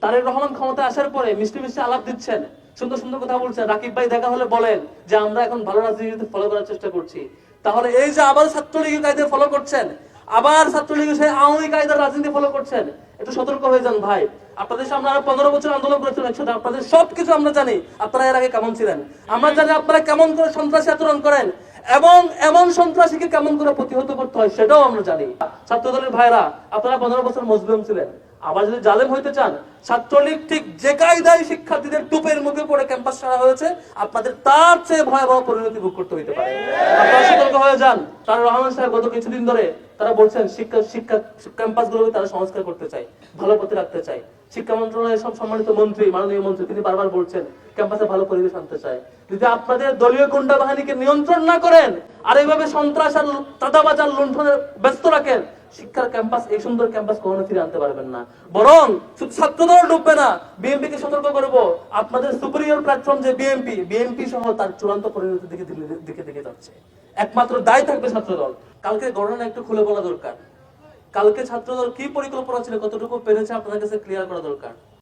তারেক রহমান ক্ষমতায় আসার পরে মিষ্টি মিষ্টি আলাপ দিচ্ছেন, সুন্দর সুন্দর কথা বলছেন, রাকিব ভাই দেখা হলে বলেন যে আমরা এখন ভালো রাজনীতি ফলো করার চেষ্টা করছি। তাহলে এই যে আবার ছাত্রলীগের কায়দা ফলো করছেন, আবার ছাত্রলীগের সেই আওয়ামী কায়দার রাজনীতি ফলো করছেন, একটু সতর্ক হয়ে যান ভাই। আপনাদের সামনে আরো 15 বছর আন্দোলন করেছেন একসাথে, আপনাদের সবকিছু আমরা জানি আপনারা এর আগে কেমন ছিলেন, আমরা জানি আপনারা কেমন করে সন্ত্রাসী আচরণ করেন এবং এমন সন্ত্রাসীকে কেমন করে প্রতিহত করতে হয় সেটাও আমরা জানি। ছাত্রদলের ভাইরা, আপনারা 15 বছর মজলুম ছিলেন, আবার যদি জালেম হইতে চান, ছাত্রলীগ ঠিক যে কায়দায় শিক্ষার্থীদের টুপের মুখে পড়ে ক্যাম্পাস ছাড়া হয়েছে, আপনাদের তার চেয়ে ভয়াবহ পরিণতি ভোগ করতে হইতে পারে। আপনারা সতর্ক হয়ে যান। তারেক রহমান সাহেব গত কিছুদিন ধরে তারা বলছেন শিক্ষা ক্যাম্পাসগুলোকে তারা সংস্কার করতে চায়, ভালো পথে রাখতে চায়। শিক্ষা মন্ত্রণালয়ের সব সম্মানিত মন্ত্রী, মাননীয় মন্ত্রী, তিনি বারবার বলছেন ক্যাম্পাসে ভালো পরিবেশ আনতে চায়। যদি আপনাদের দলীয় গুন্ডা বাহিনীকে নিয়ন্ত্রণ না করেন আর এইভাবে সন্ত্রাস আর চাঁদাবাজ আর লুণ্ঠনে ব্যস্ত রাখেন, শিক্ষার ক্যাম্পাস, এই সুন্দর ক্যাম্পাস কখনো ফিরে আনতে পারবেন না। বরং শুধু ছাত্রদল ডুববে না, বিএনপি কে সতর্ক করব, আপনাদের সুপিরিয়র প্ল্যাটফর্ম যে বিএনপি সহ তার চূড়ান্ত পরিণতির দিকে যাচ্ছে। একমাত্র দায়ী থাকবে ছাত্রদল। কালকে ঘটনা একটু খুলে বলা দরকার। কালকে ছাত্রদল কি পরিকল্পনা ছিল, কতটুকু পেরেছে আপনাদের কাছে ক্লিয়ার করা দরকার।